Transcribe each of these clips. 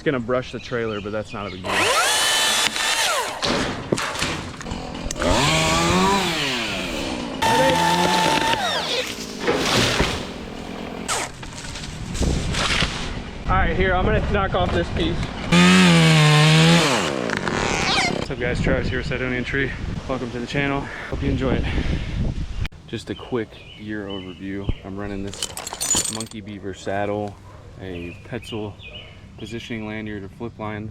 gonna brush the trailer, but that's not a big deal. Alright, here, I'm gonna knock off this piece. What's up guys, Travis here with Sidonian Tree. Welcome to the channel, hope you enjoy it. Just a quick gear overview. I'm running this Monkey Beaver saddle, a Petzl positioning lanyard or flip line.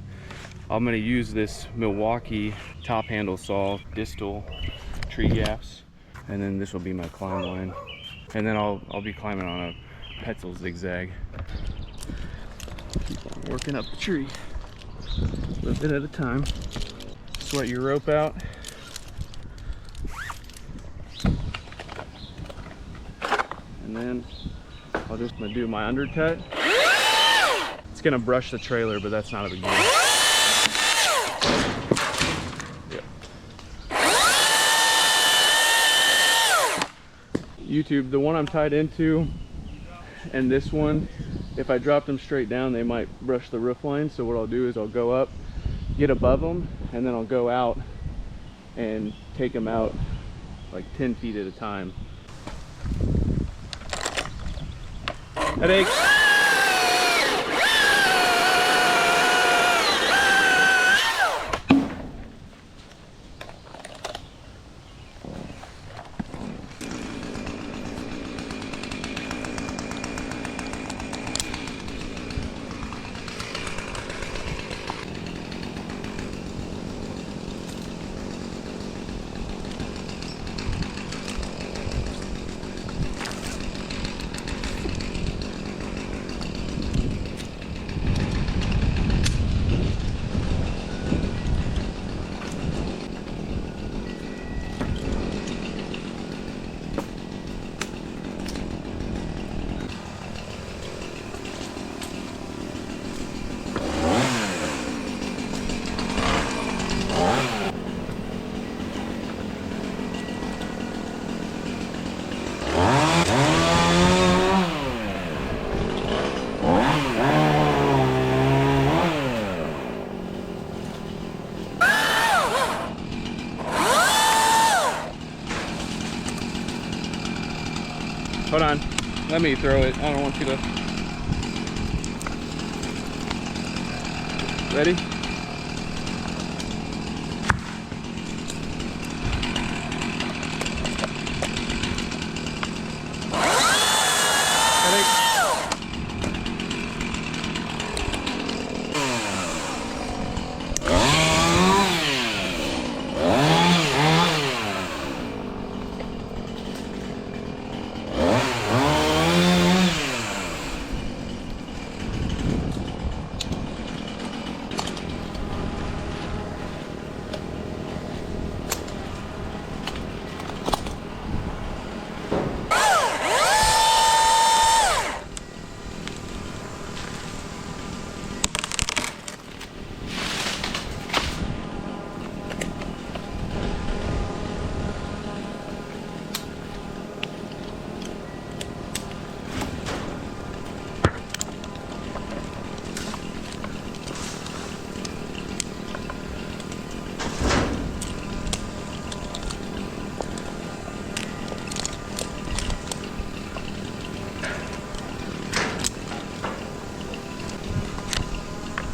I'm gonna use this Milwaukee top handle saw, distal tree gaps, and then this will be my climb line. And then I'll be climbing on a Petzl zigzag. Keep on working up the tree, a little bit at a time. Sweat your rope out. And then I'm gonna do my undercut. It's gonna brush the trailer, but that's not a big deal. Yep. YouTube, the one I'm tied into and this one, if I drop them straight down, they might brush the roof line. So what I'll do is I'll go up, get above them, and then I'll go out and take them out like 10 feet at a time. Headache. Hold on, let me throw it. I don't want you to. Ready?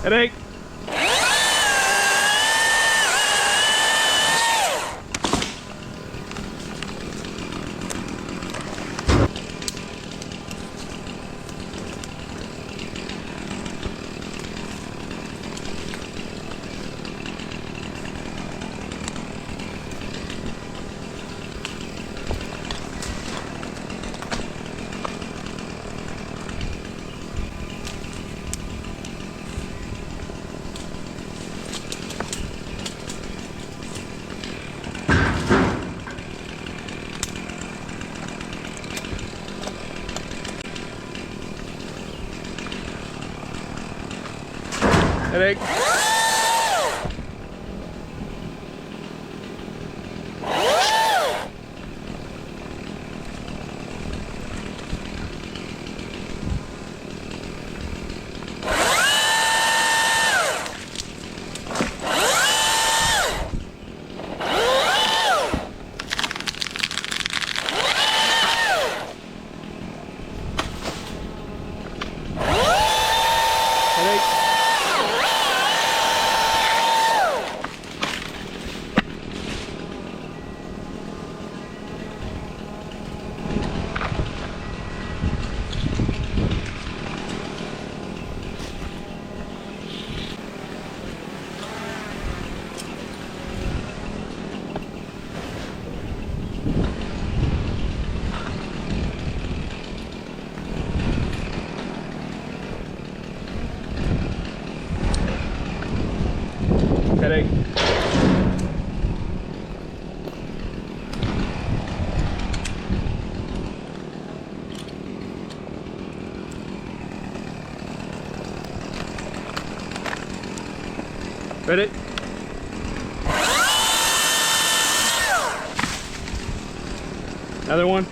Headache. Headache. Ready? Another one.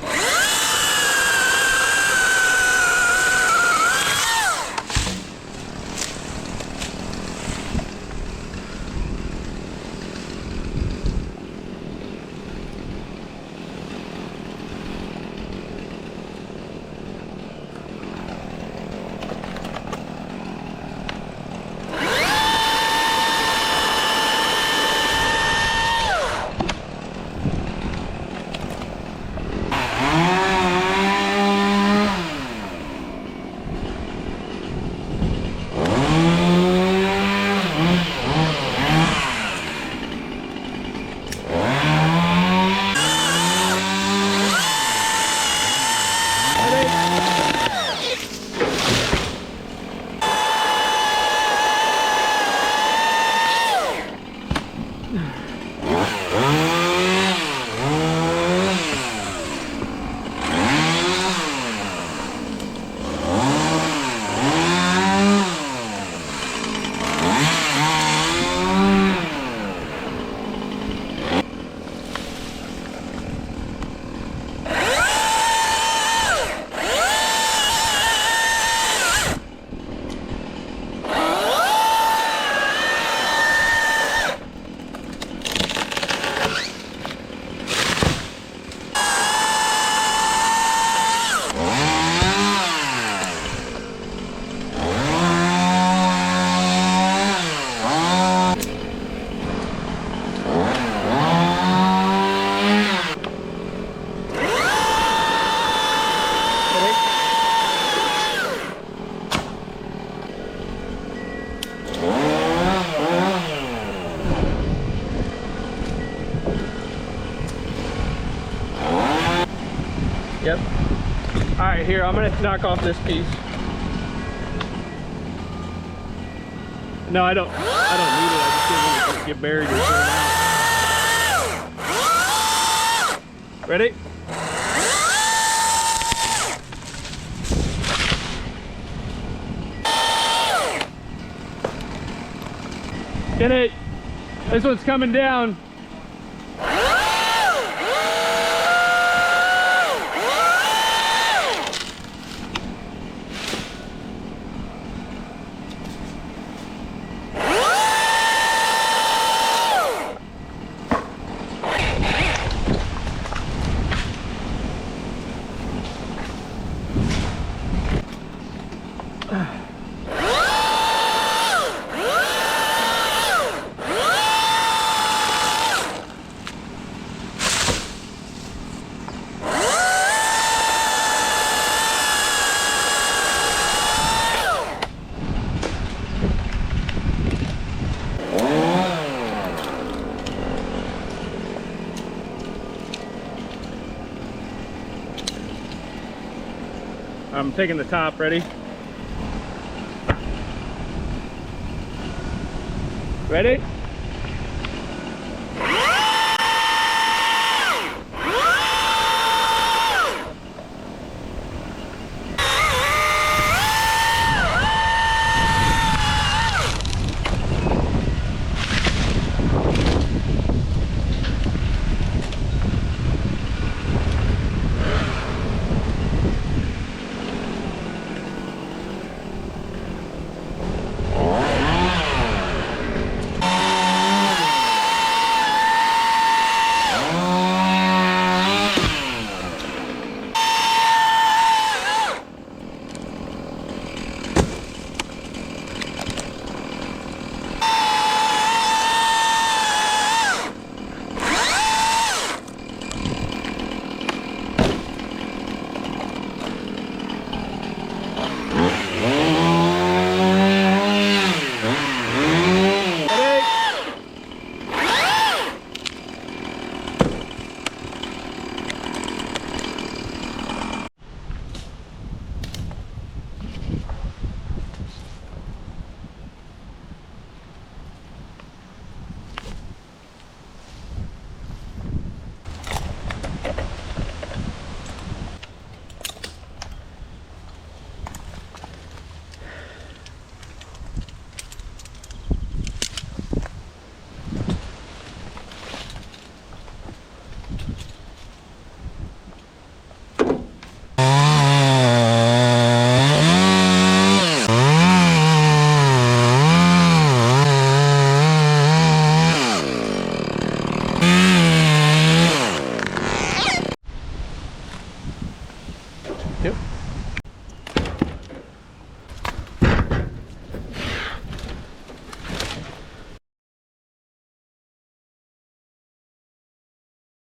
Yep. All right, here, I'm gonna knock off this piece. No, I don't need it. I just didn't want it to get buried or thrown out. Ready? Get it. This one's coming down. I'm taking the top, ready? Ready? Yep.